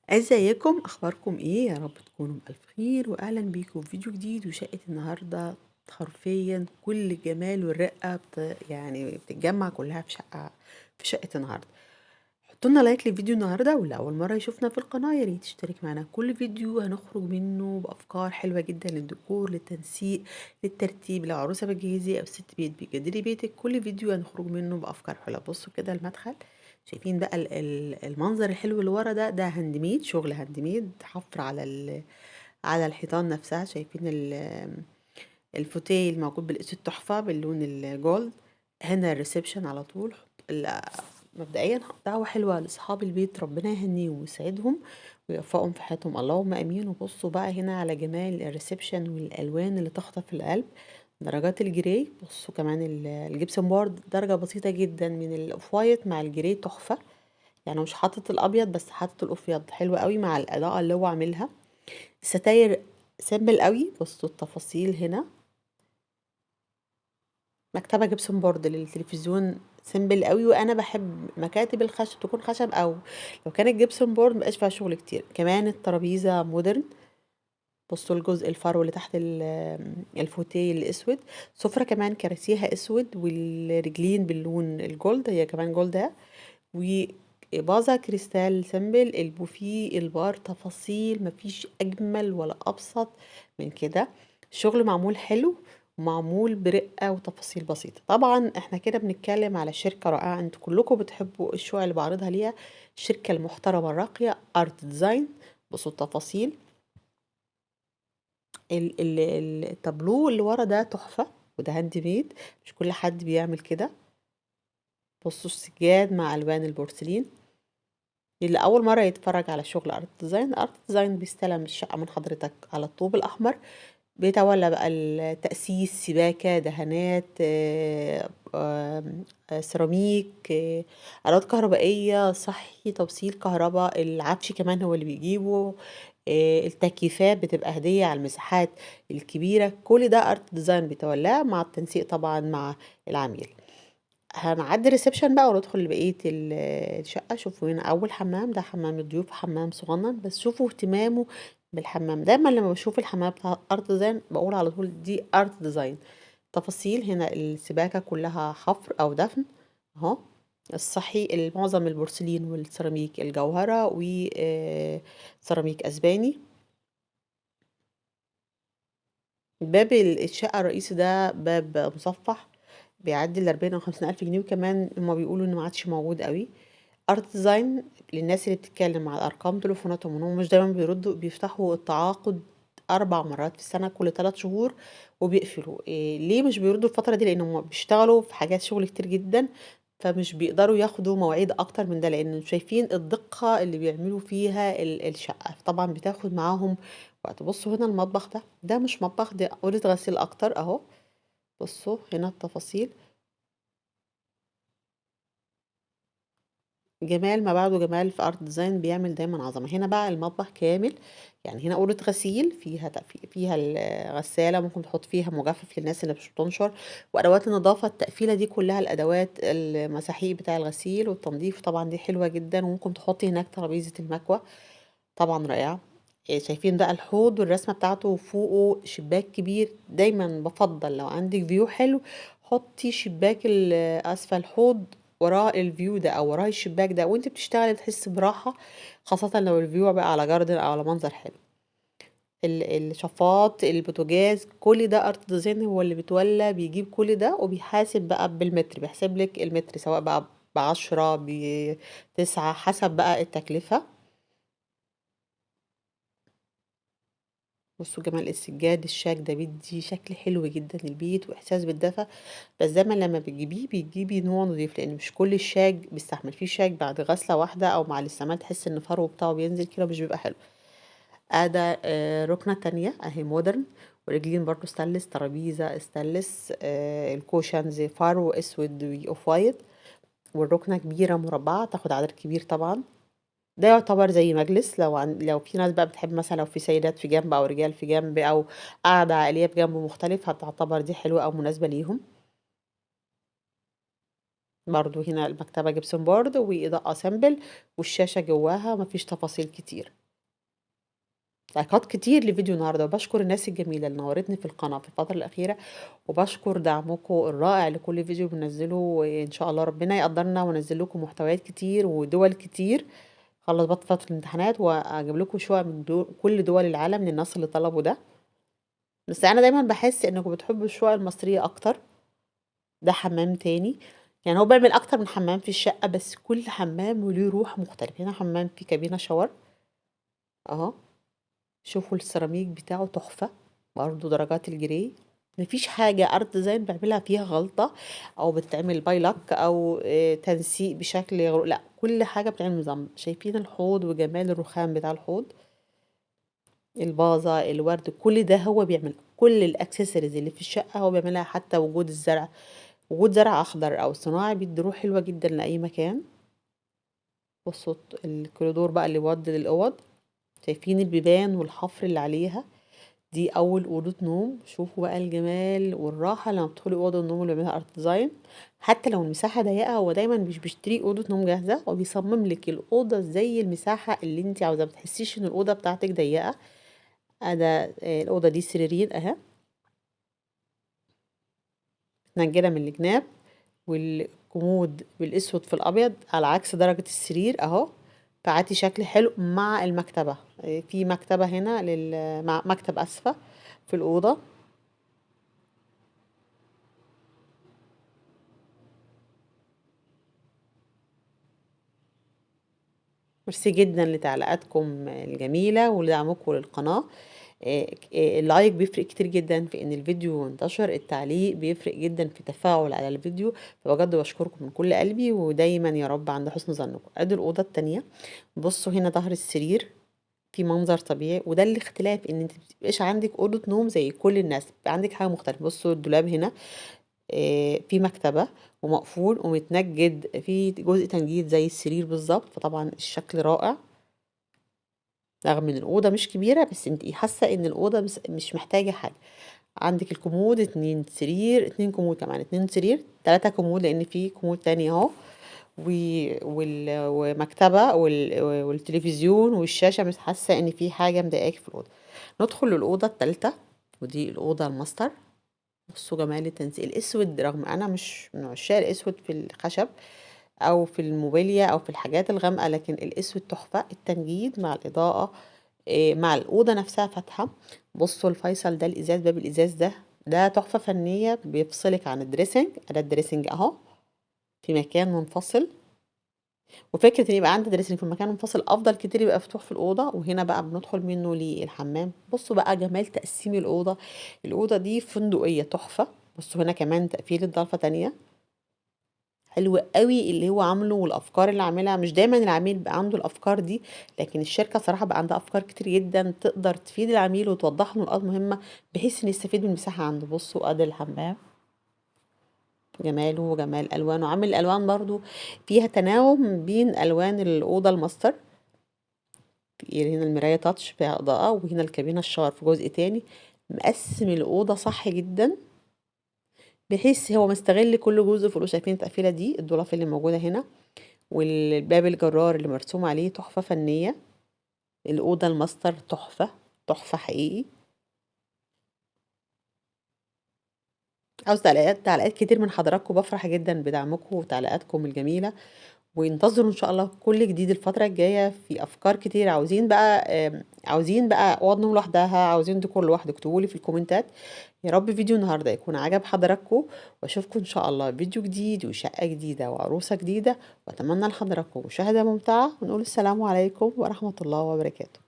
ازيكم اخباركم ايه؟ يا رب تكونوا بألف خير واهلا بيكم في فيديو جديد. وشقة النهارده حرفيا كل الجمال والرقة يعني بتتجمع كلها في شقة النهارده. حطوا لنا لايك للفيديو النهارده، واللي اول مره يشوفنا في القناه يا ريت تشترك معانا. كل فيديو هنخرج منه بافكار حلوه جدا للديكور، للتنسيق، للترتيب. لو عروسه بتجهزي او ست بيت بتجددي بيتك، كل فيديو هنخرج منه بافكار حلوه. بصوا كده المدخل، شايفين بقى المنظر الحلو اللي ورا ده هاند ميد، شغل هاند ميد، حفر على الحيطان نفسها. شايفين الفوتيه الموجود بالاسود تحفه باللون الجولد. هنا الريسبشن على طول. مبدئيا دعوة حلوة لأصحاب البيت، ربنا يهنيهم ويسعدهم ويوفقهم في حياتهم، اللهم امين. وبصوا بقى هنا على جمال الريسبشن والالوان اللي تخطف القلب. درجات الجراي، بصوا كمان الجبسن بورد درجة بسيطة جدا من الاوف وايت مع الجراي، تحفة. يعني مش حاطط الابيض بس حاطط الابيض، حلو قوي مع الاضاءة اللي هو عاملها. الستاير سيمبل قوي، بصوا التفاصيل هنا. مكتبة جبسن بورد للتلفزيون سيمبل قوي، وانا بحب مكاتب الخشب تكون خشب، او لو كانت جبسن بورد مبقاش فيها شغل كتير. كمان الترابيزة مودرن، بصوا الجزء الفرو اللي تحت الفوتيه الاسود. سفرة كمان كراسيها اسود والرجلين باللون الجولد، هي كمان جولد. وبازا كريستال سيمبل، البوفيه البار تفاصيل مفيش اجمل ولا ابسط من كده. الشغل معمول حلو ومعمول برقة وتفاصيل بسيطة. طبعا احنا كده بنتكلم على شركة رائعة، انتوا كلكم بتحبوا الشقق اللي بعرضها ليها. الشركة المحترمة الراقية ارت ديزاين. بصوا التفاصيل، التابلو اللي ورا ده تحفة، وده هاند ميد، مش كل حد بيعمل كده. بصوا السجاد مع الوان البورسلين. اللي اول مره يتفرج على شغل ارت ديزاين بيستلم الشقه من حضرتك على الطوب الاحمر، بيتولى بقى التأسيس، سباكة، دهانات، سيراميك، أدوات كهربائية، صحي، توصيل كهرباء. العفش كمان هو اللي بيجيبه. التكييفات بتبقى هدية على المساحات الكبيرة. كل ده ارت ديزاين بيتولاه مع التنسيق طبعا مع العميل. هنعدي ريسبشن بقى وندخل لبقية الشقة. شوفوا هنا أول حمام، ده حمام الضيوف، حمام صغنن بس شوفوا اهتمامه بالحمام. دايما لما بشوف الحمام بتاع ارت ديزاين بقول على طول دي ارت ديزاين. تفاصيل هنا السباكة كلها حفر أو دفن اهو. الصحي معظم البورسلين والسيراميك الجوهرة وسيراميك أسباني. باب الشقة الرئيسي ده باب مصفح، بيعدي ال40 أو 50 ألف جنيه، وكمان هما بيقولوا إنه ما عادش موجود قوي. ارت ديزاين للناس اللي بتتكلم على ارقام تليفوناتهم انهم مش دايما بيردوا، بيفتحوا التعاقد 4 مرات في السنة كل 3 شهور وبيقفلوا. إيه ليه مش بيردوا الفترة دي؟ لأنهم بيشتغلوا في حاجات شغل كتير جدا، فمش بيقدروا ياخدوا مواعيد أكتر من ده، لأن شايفين الدقة اللي بيعملوا فيها الشقة، طبعا بتاخد معاهم وقت. بصوا هنا المطبخ ده مش مطبخ، ده أوضة غسيل أكتر أهو. بصوا هنا التفاصيل، جمال ما بعده جمال. في ارت ديزاين بيعمل دايما عظمه. هنا بقى المطبخ كامل، يعني هنا اوضه غسيل فيها فيها الغساله، ممكن تحط فيها مجفف للناس اللي مش بتنشر، وادوات النظافه. التقفيله دي كلها الادوات المساحيق بتاع الغسيل والتنظيف، طبعا دي حلوه جدا. وممكن تحطي هناك ترابيزه المكوى، طبعا رائعه. شايفين بقى الحوض والرسمه بتاعته، وفوقه شباك كبير. دايما بفضل لو عندك فيو حلو حطي شباك اسفل الحوض وراه الفيو ده او وراه الشباك ده، وانت بتشتغلي بتحسي براحة، خاصة لو الفيو بقى على جاردن او على منظر حلو. الشفاط، البوتاجاز، كل ده ارت ديزاين هو اللي بيتولى بيجيب كل ده، وبيحاسب بقى بالمتر، بيحسب لك المتر سواء بقى ب10 ب9 حسب بقى التكلفة. بصوا جمال السجاد الشاك ده بيدي شكل حلو جدا للبيت واحساس بالدفى. بس دايما لما بتجيبيه نوع نضيف، لان مش كل الشاك بيستحمل. فيه شاك بعد غسله واحده او مع الاستعمال تحس ان الفرو بتاعه بينزل كده، مش بيبقى حلو. ده ركنه تانية اهي مودرن، ورجلين برضو ستانلس، ترابيزه ستانلس، الكوشنز فرو اسود واوف وايت. والركنه كبيره مربعه تاخد عدد كبير طبعا. ده يعتبر زي مجلس، لو في ناس بقى بتحب مثلا، لو في سيدات في جنب او رجال في جنب او قاعدة عائلية في جنب مختلف، هتعتبر دي حلوة او مناسبة ليهم. برضو هنا المكتبة جبسون بورد وإضاءة سامبل، والشاشة جواها مفيش تفاصيل كتير. لايكات كتير لفيديو النهارده، وبشكر الناس الجميلة اللي نورتني في القناة في الفترة الأخيرة، وبشكر دعمكم الرائع لكل فيديو بنزله، وإن شاء الله ربنا يقدرنا وننزل لكم محتويات كتير ودول كتير. خلص بقى فترة الامتحانات وأجيب لكم شوية من كل دول العالم للناس اللي طلبوا ده. بس أنا دايما بحس إنكم بتحبوا الشقق المصرية أكتر. ده حمام تاني، يعني هو بيعمل أكتر من حمام في الشقة، بس كل حمام وليه روح مختلف. هنا حمام فيه كابينة شاور اهو، شوفوا السيراميك بتاعه تحفة، برضه درجات الجري. مفيش حاجة ارت ديزاين بيعملها فيها غلطة او بتتعمل بايلك او تنسيق بشكل لا، كل حاجة بتعمل نظام. شايفين الحوض وجمال الرخام بتاع الحوض، الفازة، الورد، كل ده هو بيعمل. كل الاكسسوارز اللي في الشقة هو بيعملها، حتى وجود الزرع، وجود زرع اخضر او صناعي بيدي روح حلوة جدا لأي مكان. بصوا الكوريدور بقى اللي بيودي للأوض، شايفين البيبان والحفر اللي عليها. دي اول اوضه نوم. شوفوا بقى الجمال والراحه لما بتدخلي اوضه النوم اللي بيعملها ارت ديزاين. حتى لو المساحه ضيقه، هو دايما مش بيشتري اوضه نوم جاهزه، هو بيصمم لك الاوضه زي المساحه اللي انت عاوزاها، ما بتحسيش ان الاوضه بتاعتك ضيقه. ده الاوضه دي سريرين اهي، متنجده من الجناب، والكومود بالاسود في الابيض على عكس درجه السرير اهو. فعاتي شكل حلو مع المكتبه. في مكتبه هنا مع مكتب اسفه في الاوضه. ميرسي جدا لتعليقاتكم الجميلة ولدعمكم للقناة. اللايك بيفرق كتير جدا في ان الفيديو ينتشر، التعليق بيفرق جدا في التفاعل على الفيديو. فبجد بشكركم من كل قلبي، ودايما يا رب عند حسن ظنكم. ادي الأوضة التانية، بصوا هنا ظهر السرير في منظر طبيعي، وده الاختلاف، ان انت متبقاش عندك أوضة نوم زي كل الناس، بيبقى عندك حاجة مختلفة. بصوا الدولاب هنا في مكتبة ومقفول ومتنجد، في جزء تنجيد زي السرير بالظبط، فطبعا الشكل رائع. رغم ان الاوضه مش كبيره، بس انت حاسه ان الاوضه مش محتاجه حاجه. عندك الكومود، 2 سرير، 2 كومود، كمان 2 سرير، 3 كومود لان في كومود تاني اهو، ومكتبه والتلفزيون والشاشه. مش حاسه ان في حاجه مضايقاكي في الاوضه. ندخل للاوضه الثالثه، ودي الاوضه الماستر. بصوا جمال التنسيق الاسود، رغم انا مش من عشاق الاسود في الخشب او في الموبيليا او في الحاجات الغامقه، لكن الاسود تحفه. التنجيد مع الاضاءه مع الاوضه نفسها فاتحه. بصوا الفيصل ده، الازاز، باب الازاز ده تحفه فنيه، بيفصلك عن الدريسنج. ده الدريسنج اهو في مكان منفصل، وفكره ان يبقى عندي دريسنج في مكان منفصل افضل كتير يبقى مفتوح في الاوضه. وهنا بقى بندخل منه للحمام. بصوا بقى جمال تقسيم الاوضه، الاوضه دي فندقيه تحفه. بصوا هنا كمان تقفيل ضلفه تانية حلو قوي اللي هو عامله، والافكار اللي عاملها. مش دايما العميل بقى عنده الافكار دي، لكن الشركه صراحه بقى عندها افكار كتير جدا تقدر تفيد العميل وتوضح له نقاط مهمه بحيث ان يستفيد من المساحه عنده. بصوا ادي الحمام، جماله وجمال الوانه. عامل الالوان برضو فيها تناغم بين الوان الاوضه الماستر. هنا المرايه تاتش فيها اضاءه، وهنا الكابينه الشاور في جزء تاني. مقسم الاوضه صح جدا، بحيث هو مستغل كل جزء في الأوضة. شايفين التقفيله دي، الضلف اللي موجوده هنا، والباب الجرار اللي مرسوم عليه تحفة فنية. الأوضة الماستر تحفة، تحفة حقيقي. عاوز تعليقات كتير من حضراتكم، بفرح جدا بدعمكم وتعليقاتكم الجميلة. وانتظروا ان شاء الله كل جديد الفترة الجاية في افكار كتير. عاوزين بقى اوض نوم لوحدها، عاوزين ديكور لوحده، اكتبوا لي في الكومنتات. يا رب فيديو النهارده يكون عجب حضراتكم، واشوفكم ان شاء الله فيديو جديد وشقة جديدة وعروسة جديدة. واتمنى لحضراتكم مشاهدة ممتعة، ونقول السلام عليكم ورحمة الله وبركاته.